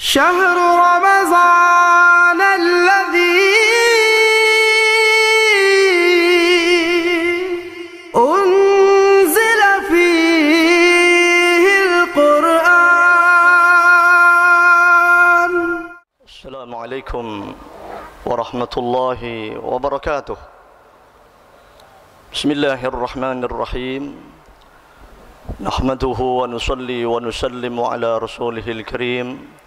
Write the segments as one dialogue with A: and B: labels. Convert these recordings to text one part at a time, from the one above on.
A: شهر رمضان الذي أنزل فيه القرآن.
B: السلام عليكم ورحمة الله وبركاته. بسم الله الرحمن الرحيم. نحمده ونصلي ونسلم على رسوله الكريم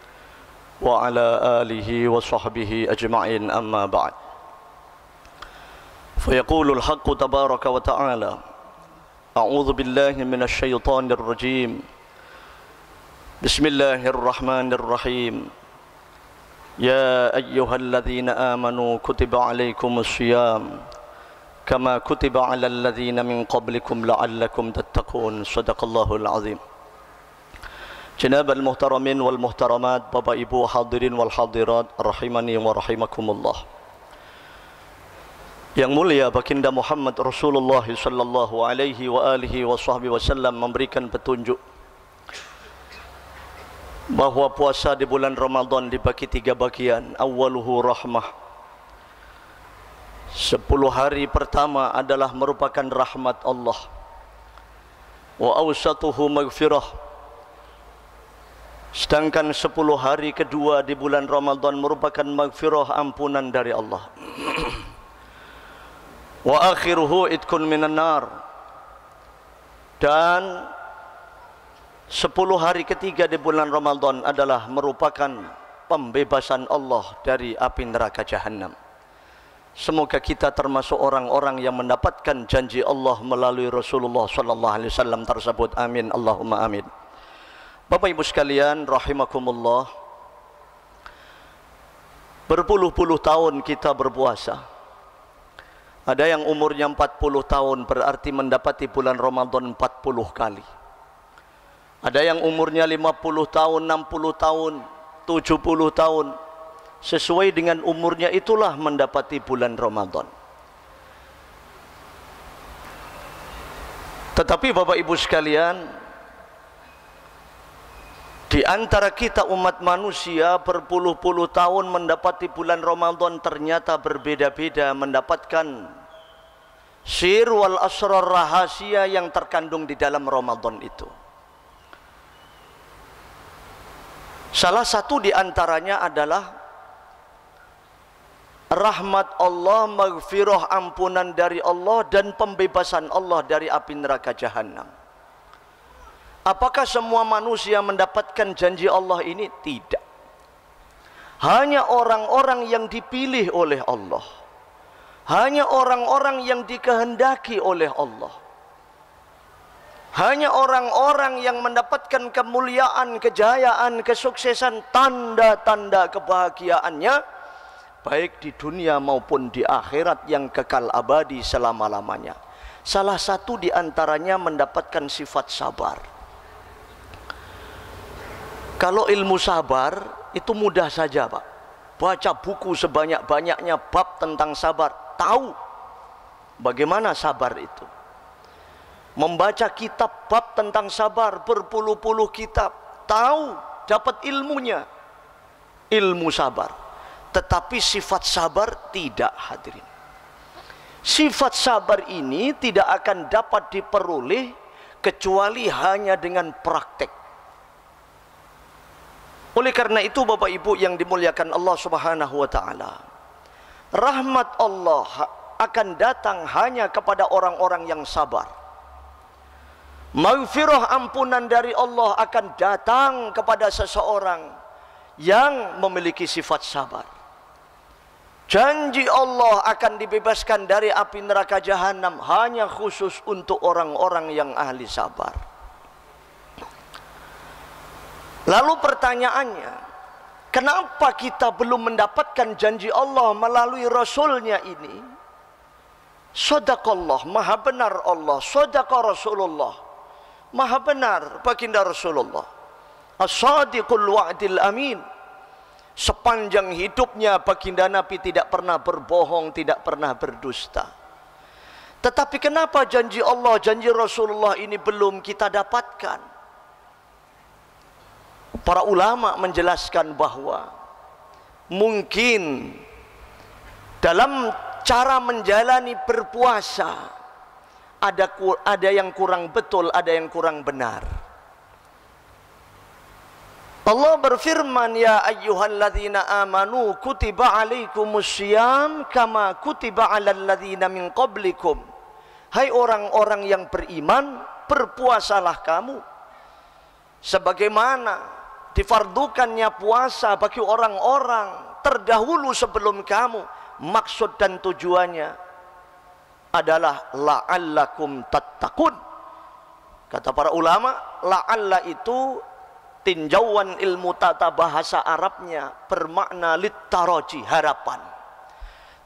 B: وعلى آله وصحبه أجمعين، أما بعد. فيقول الحق تبارك وتعالى: أعوذ بالله من الشيطان الرجيم. بسم الله الرحمن الرحيم. يا أيها الذين آمنوا كتب عليكم الصيام كما كتب على الذين من قبلكم لعلكم تتقون. صدق الله العظيم. Janab al-muhtaramin wal muhtaramat, Bapak Ibu hadirin wal hadirat rahimani wa rahimakumullah. Yang mulia baginda Muhammad Rasulullah sallallahu alaihi wa alihi wasallam memberikan petunjuk bahwa puasa di bulan Ramadan dibagi 3 bagian. Awwaluhu rahmah. 10 hari pertama adalah merupakan rahmat Allah. Wa awsatuhu maghfirah. Sedangkan 10 hari kedua di bulan Ramadan merupakan maghfirah, ampunan dari Allah. Wa akhiruhu idkun minan nar. Dan 10 hari ketiga di bulan Ramadan adalah merupakan pembebasan Allah dari api neraka Jahannam. Semoga kita termasuk orang-orang yang mendapatkan janji Allah melalui Rasulullah sallallahu alaihi wasallam tersebut. Amin, Allahumma amin. Bapak Ibu sekalian rahimakumullah, berpuluh-puluh tahun kita berpuasa. Ada yang umurnya 40 tahun, berarti mendapati bulan Ramadan 40 kali. Ada yang umurnya 50 tahun, 60 tahun, 70 tahun. Sesuai dengan umurnya itulah mendapati bulan Ramadan. Tetapi Bapak Ibu sekalian, di antara kita umat manusia berpuluh-puluh tahun mendapati bulan Ramadan ternyata berbeda-beda, mendapatkan sir wal asrar, rahasia yang terkandung di dalam Ramadan itu. Salah satu di antaranya adalah rahmat Allah, maghfirah, ampunan dari Allah, dan pembebasan Allah dari api neraka Jahannam. Apakah semua manusia mendapatkan janji Allah ini? Tidak. Hanya orang-orang yang dipilih oleh Allah. Hanya orang-orang yang dikehendaki oleh Allah. Hanya orang-orang yang mendapatkan kemuliaan, kejayaan, kesuksesan, tanda-tanda kebahagiaannya baik di dunia maupun di akhirat yang kekal abadi selama-lamanya. Salah satu di antaranya mendapatkan sifat sabar. Kalau ilmu sabar itu mudah saja, Pak. Baca buku sebanyak-banyaknya bab tentang sabar, tahu bagaimana sabar itu. Membaca kitab bab tentang sabar, berpuluh-puluh kitab, tahu, dapat ilmunya, ilmu sabar. Tetapi sifat sabar tidak, hadirin. Sifat sabar ini tidak akan dapat diperoleh kecuali hanya dengan praktek. Oleh karena itu Bapak Ibu yang dimuliakan Allah Subhanahu wa taala, rahmat Allah akan datang hanya kepada orang-orang yang sabar. Maghfirah, ampunan dari Allah akan datang kepada seseorang yang memiliki sifat sabar. Janji Allah akan dibebaskan dari api neraka Jahannam hanya khusus untuk orang-orang yang ahli sabar. Lalu pertanyaannya, kenapa kita belum mendapatkan janji Allah melalui Rasulnya ini? Sadaqallah, maha benar Allah. Sadaqa Rasulullah, maha benar baginda Rasulullah. As-sadiqul wa'dil amin. Sepanjang hidupnya baginda Nabi tidak pernah berbohong, tidak pernah berdusta. Tetapi kenapa janji Allah, janji Rasulullah ini belum kita dapatkan? Para ulama menjelaskan bahwa mungkin dalam cara menjalani berpuasa ada yang kurang betul, ada yang kurang benar. Allah berfirman, ya ayyuhalladzina amanu kutiba alaikumussyiyam kama kutiba alal ladzina min qablikum. Hai orang-orang yang beriman, berpuasalah kamu sebagaimana difardukannya puasa bagi orang-orang terdahulu sebelum kamu. Maksud dan tujuannya adalah la'allakum tattaqun. Kata para ulama, la'alla itu tinjauan ilmu tata bahasa Arabnya bermakna littaraji, harapan.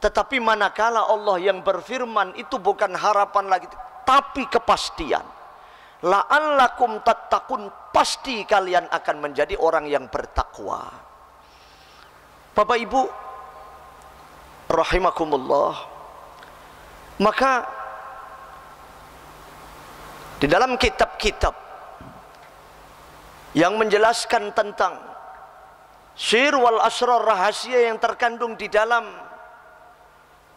B: Tetapi manakala Allah yang berfirman, itu bukan harapan lagi, tapi kepastian. La'allakum tattaqun, pasti kalian akan menjadi orang yang bertakwa. Bapak Ibu rahimakumullah, maka di dalam kitab-kitab yang menjelaskan tentang sir wal asrar, rahasia yang terkandung di dalam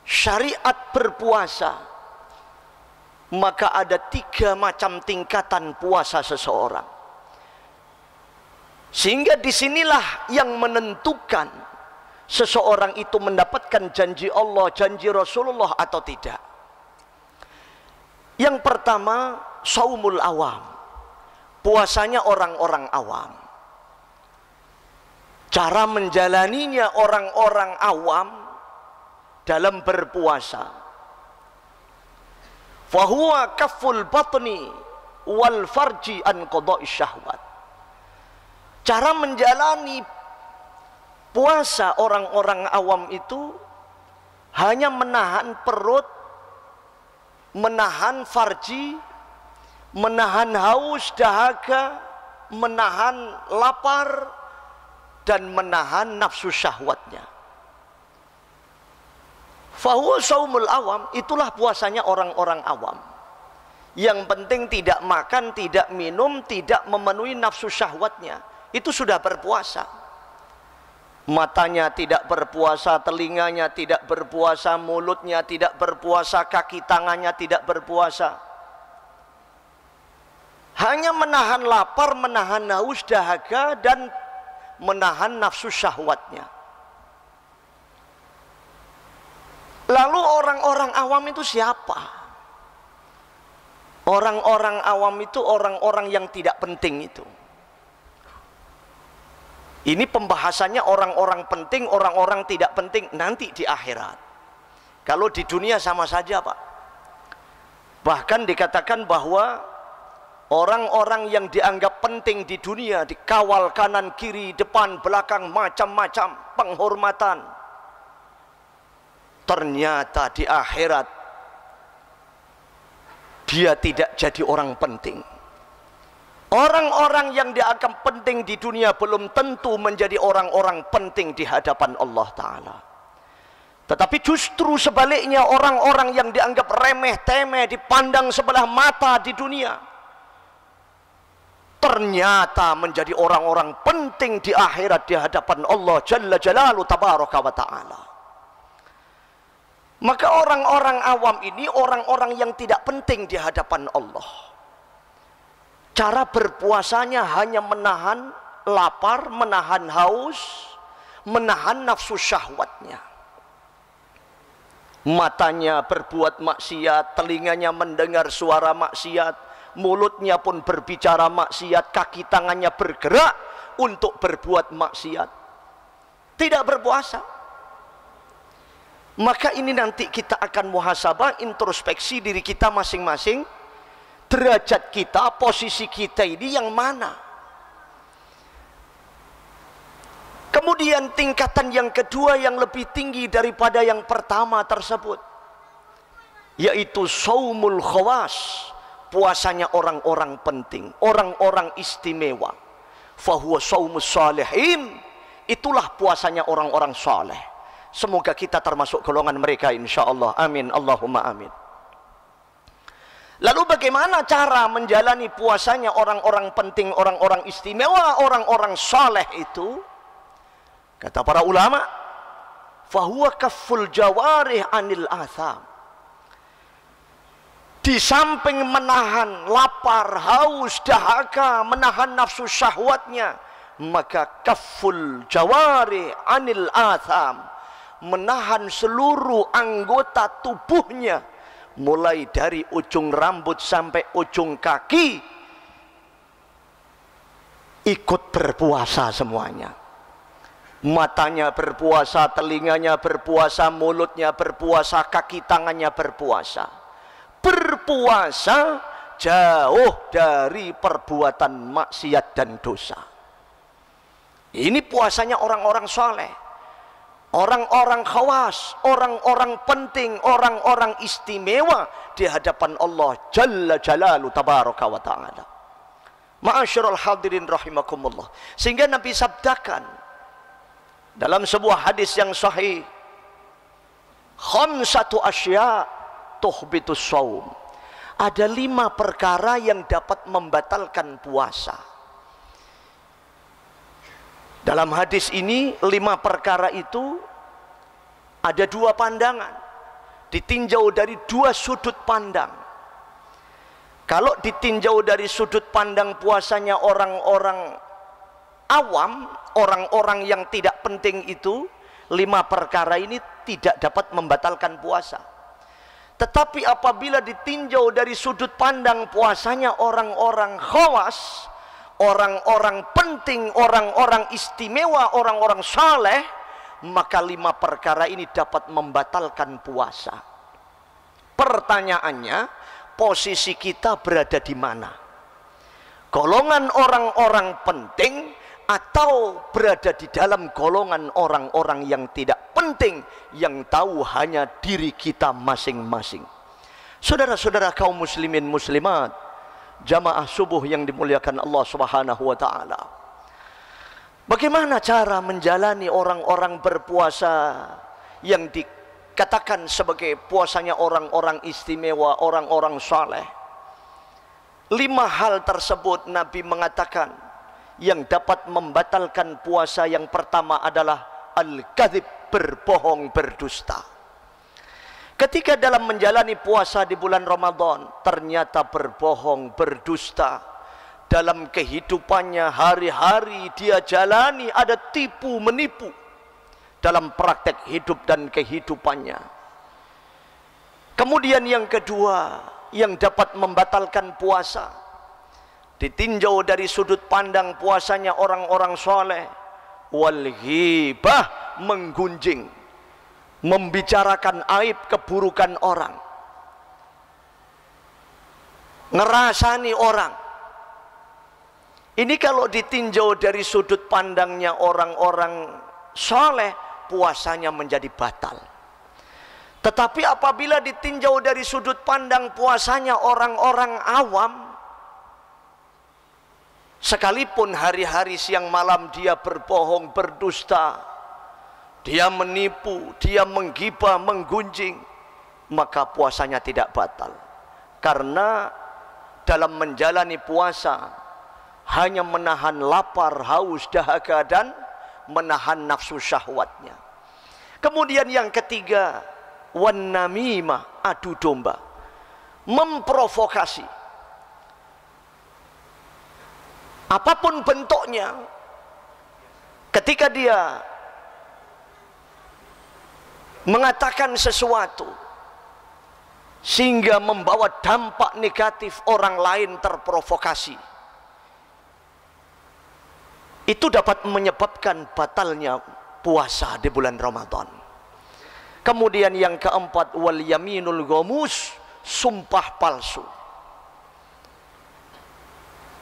B: syariat berpuasa, maka ada 3 macam tingkatan puasa seseorang. Sehingga disinilah yang menentukan seseorang itu mendapatkan janji Allah, janji Rasulullah atau tidak. Yang pertama, saumul awam, puasanya orang-orang awam. Cara menjalaninya orang-orang awam dalam berpuasa, fahuwa kafful batni wal farji an qada'ish syahwat. Cara menjalani puasa orang-orang awam itu hanya menahan perut, menahan farji, menahan haus dahaga, menahan lapar, dan menahan nafsu syahwatnya. Fahuwa saumul awam, itulah puasanya orang-orang awam. Yang penting tidak makan, tidak minum, tidak memenuhi nafsu syahwatnya, itu sudah berpuasa. Matanya tidak berpuasa, telinganya tidak berpuasa, mulutnya tidak berpuasa, kaki tangannya tidak berpuasa. Hanya menahan lapar, menahan haus dahaga, dan menahan nafsu syahwatnya. Lalu orang-orang awam itu siapa? Orang-orang awam itu orang-orang yang tidak penting itu. Ini pembahasannya orang-orang penting, orang-orang tidak penting nanti di akhirat. Kalau di dunia sama saja, Pak. Bahkan dikatakan bahwa orang-orang yang dianggap penting di dunia dikawal kanan, kiri, depan, belakang, macam-macam penghormatan. Ternyata di akhirat dia tidak jadi orang penting. Orang-orang yang dianggap penting di dunia belum tentu menjadi orang-orang penting di hadapan Allah Ta'ala. Tetapi justru sebaliknya, orang-orang yang dianggap remeh-temeh, dipandang sebelah mata di dunia, ternyata menjadi orang-orang penting di akhirat di hadapan Allah Jalla Jalaluhu Tabaraka wa Ta'ala. Maka orang-orang awam ini orang-orang yang tidak penting di hadapan Allah. Cara berpuasanya hanya menahan lapar, menahan haus, menahan nafsu syahwatnya. Matanya berbuat maksiat, telinganya mendengar suara maksiat, mulutnya pun berbicara maksiat, kaki tangannya bergerak untuk berbuat maksiat. Tidak berpuasa. Maka ini nanti kita akan muhasabah, introspeksi diri kita masing-masing. Derajat kita, posisi kita ini yang mana? Kemudian tingkatan yang kedua yang lebih tinggi daripada yang pertama tersebut, yaitu saumul khawas, puasanya orang-orang penting, orang-orang istimewa. Fahuwa saumus salihin, itulah puasanya orang-orang saleh. Semoga kita termasuk golongan mereka insyaallah. Amin Allahumma amin. Lalu bagaimana cara menjalani puasanya orang-orang penting, orang-orang istimewa, orang-orang saleh itu? Kata para ulama, fahuwa kafful jawarih anil atham. Di samping menahan lapar, haus, dahaga, menahan nafsu syahwatnya, maka kafful jawarih anil atham, menahan seluruh anggota tubuhnya, mulai dari ujung rambut sampai ujung kaki, ikut berpuasa semuanya. Matanya berpuasa, telinganya berpuasa, mulutnya berpuasa, kaki tangannya berpuasa. Berpuasa jauh dari perbuatan maksiat dan dosa. Ini puasanya orang-orang soleh, orang-orang khawas, orang-orang penting, orang-orang istimewa di hadapan Allah Jalla Jalalu Tabaraka wa Ta'ala. Ma'asyiral hadirin rahimakumullah. Sehingga Nabi sabdakan dalam sebuah hadis yang sahih, khamsatu asya tuhbitus shaum. Ada 5 perkara yang dapat membatalkan puasa. Dalam hadis ini 5 perkara itu ada 2 pandangan, ditinjau dari 2 sudut pandang. Kalau ditinjau dari sudut pandang puasanya orang-orang awam, orang-orang yang tidak penting itu, 5 perkara ini tidak dapat membatalkan puasa. Tetapi apabila ditinjau dari sudut pandang puasanya orang-orang khawas, orang-orang penting, orang-orang istimewa, orang-orang saleh, maka 5 perkara ini dapat membatalkan puasa. Pertanyaannya, posisi kita berada di mana? Golongan orang-orang penting atau berada di dalam golongan orang-orang yang tidak penting, yang tahu hanya diri kita masing-masing? Saudara-saudara kaum muslimin muslimat, jamaah subuh yang dimuliakan Allah Subhanahu wa Ta'ala, bagaimana cara menjalani orang-orang berpuasa yang dikatakan sebagai puasanya orang-orang istimewa, orang-orang saleh? 5 hal tersebut Nabi mengatakan yang dapat membatalkan puasa. Yang pertama adalah al-kadzib, berbohong, berdusta. Ketika dalam menjalani puasa di bulan Ramadan ternyata berbohong, berdusta, dalam kehidupannya hari-hari dia jalani ada tipu menipu dalam praktek hidup dan kehidupannya. Kemudian yang kedua yang dapat membatalkan puasa, ditinjau dari sudut pandang puasanya orang-orang soleh, wal ghibah, menggunjing, membicarakan aib keburukan orang, ngerasani orang. Ini kalau ditinjau dari sudut pandangnya orang-orang soleh, puasanya menjadi batal. Tetapi apabila ditinjau dari sudut pandang puasanya orang-orang awam, sekalipun hari-hari siang malam dia berbohong, berdusta, dia menipu, dia menggibah, menggunjing, maka puasanya tidak batal. Karena dalam menjalani puasa hanya menahan lapar, haus, dahaga, dan menahan nafsu syahwatnya. Kemudian yang ketiga, wan namimah, adu domba, memprovokasi. Apapun bentuknya, ketika dia mengatakan sesuatu sehingga membawa dampak negatif, orang lain terprovokasi, itu dapat menyebabkan batalnya puasa di bulan Ramadan. Kemudian yang keempat, wal yaminul ghamus, sumpah palsu.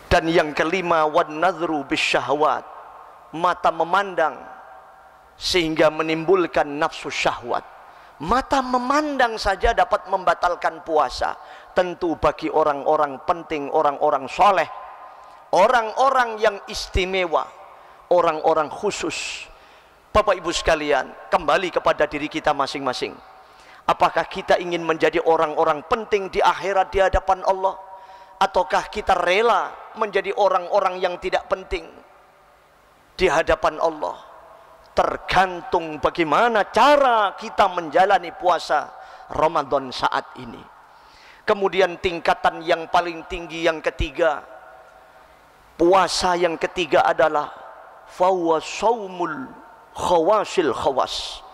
B: Dan yang kelima, wan nadhru bisyahwat, mata memandang sehingga menimbulkan nafsu syahwat. Mata memandang saja dapat membatalkan puasa. Tentu bagi orang-orang penting, orang-orang soleh, orang-orang yang istimewa, orang-orang khusus. Bapak Ibu sekalian, kembali kepada diri kita masing-masing. Apakah kita ingin menjadi orang-orang penting di akhirat di hadapan Allah, ataukah kita rela menjadi orang-orang yang tidak penting di hadapan Allah? Tergantung bagaimana cara kita menjalani puasa Ramadan saat ini. Kemudian tingkatan yang paling tinggi yang ketiga, puasa yang ketiga adalah fahuwa shaumul khawasil khawas.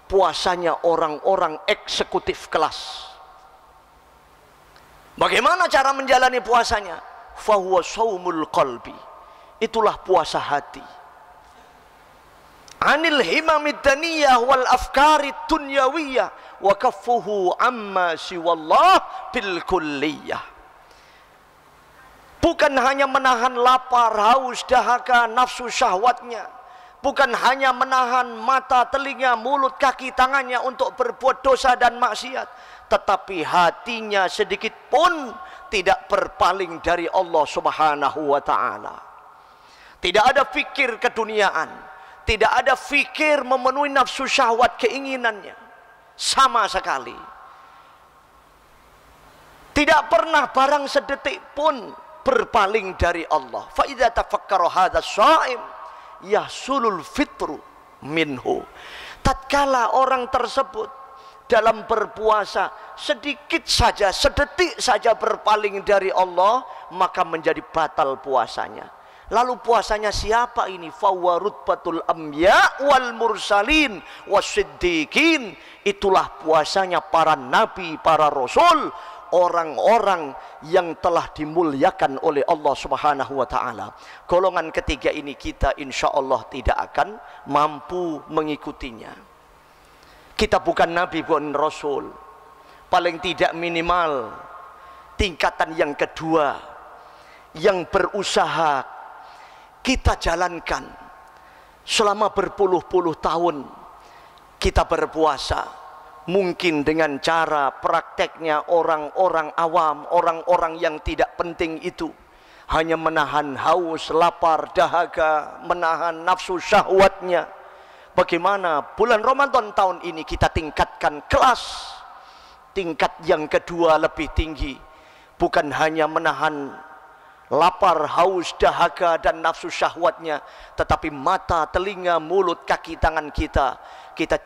B: Puasanya orang-orang eksekutif kelas. Bagaimana cara menjalani puasanya? Fahuwa shaumul qalbi. Itulah puasa hati. Anil himamid daniyah wal afkari dunyawiyah wa kaffuhu amma siwallah bil kulliyah. Bukan hanya menahan lapar, haus, dahaga, nafsu syahwatnya. Bukan hanya menahan mata, telinga, mulut, kaki, tangannya untuk berbuat dosa dan maksiat, tetapi hatinya sedikit pun tidak berpaling dari Allah Subhanahu wa ta'ala. Tidak ada fikir keduniaan, tidak ada fikir memenuhi nafsu syahwat keinginannya sama sekali. Tidak pernah barang sedetik pun berpaling dari Allah. Fa idza tafakkara hadza shaim yahsulul fitru minhu. Tatkala orang tersebut dalam berpuasa sedikit saja, sedetik saja berpaling dari Allah, maka menjadi batal puasanya. Lalu puasanya siapa ini? Fahuwa rutbatul anbiya wal mursalin wasiddiqin. Itulah puasanya para nabi, para rasul, orang-orang yang telah dimuliakan oleh Allah Subhanahu wa ta'ala. Golongan ketiga ini kita insya Allah tidak akan mampu mengikutinya. Kita bukan nabi, bukan rasul. Paling tidak minimal tingkatan yang kedua yang berusaha kita jalankan selama berpuluh-puluh tahun. Kita berpuasa mungkin dengan cara prakteknya orang-orang awam, orang-orang yang tidak penting itu, hanya menahan haus, lapar, dahaga, menahan nafsu syahwatnya. Bagaimana bulan Ramadan tahun ini kita tingkatkan kelas, tingkat yang kedua lebih tinggi, bukan hanya menahan lapar, haus, dahaga dan nafsu syahwatnya, tetapi mata, telinga, mulut, kaki, tangan kita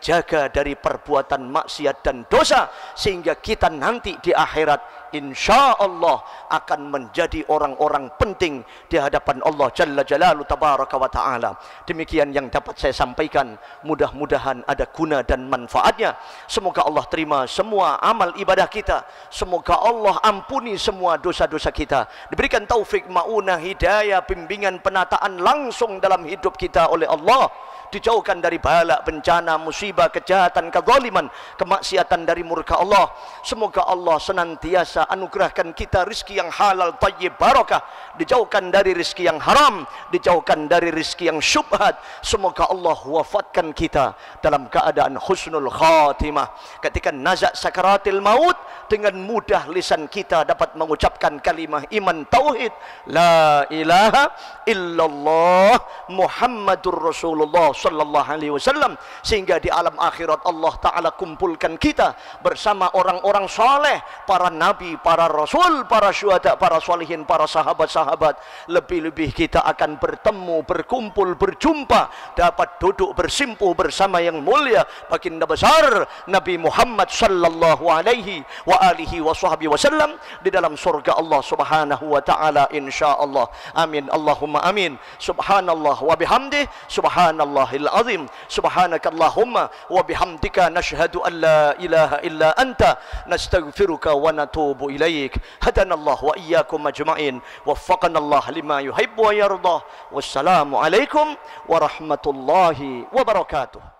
B: jaga dari perbuatan maksiat dan dosa, sehingga kita nanti di akhirat insya Allah akan menjadi orang-orang penting di hadapan Allah Jalla Jalaluhu Tabaraka wa Ta'ala. Demikian yang dapat saya sampaikan, mudah-mudahan ada guna dan manfaatnya. Semoga Allah terima semua amal ibadah kita, semoga Allah ampuni semua dosa-dosa kita, diberikan taufik, ma'unah, hidayah, bimbingan, penataan langsung dalam hidup kita oleh Allah, dijauhkan dari bala, bencana, musibah, kejahatan, kezaliman, kemaksiatan dari murka Allah. Semoga Allah senantiasa anugerahkan kita rizki yang halal, thayyib, barakah, dijauhkan dari rizki yang haram, dijauhkan dari rizki yang syubhat. Semoga Allah wafatkan kita dalam keadaan husnul khatimah. Ketika nazak sakaratil maut, dengan mudah lisan kita dapat mengucapkan kalimah iman tauhid, la ilaha illallah Muhammadur Rasulullah sallallahu alaihi wasallam, sehingga di alam akhirat Allah Ta'ala kumpulkan kita bersama orang-orang saleh, para nabi, para rasul, para syuhada, para salihin, para sahabat-sahabat. Lebih-lebih kita akan bertemu, berkumpul, berjumpa, dapat duduk bersimpuh bersama yang mulia baginda besar Nabi Muhammad sallallahu alaihi wa alihi wa sahbihi wasallam di dalam surga Allah Subhanahu wa Ta'ala insyaallah. Amin Allahumma amin. Subhanallah wa bihamdih, subhanallahil azim, subhanakallahumma wa bihamdika nashhadu an la ilaha illa anta nastaghfiruka wa natubu ilaik. Hadanallahu wa iyyakum ajma'in, waffaqanallah lima yuhibbu wa yardah. Wassalamu alaikum warahmatullahi wabarakatuh.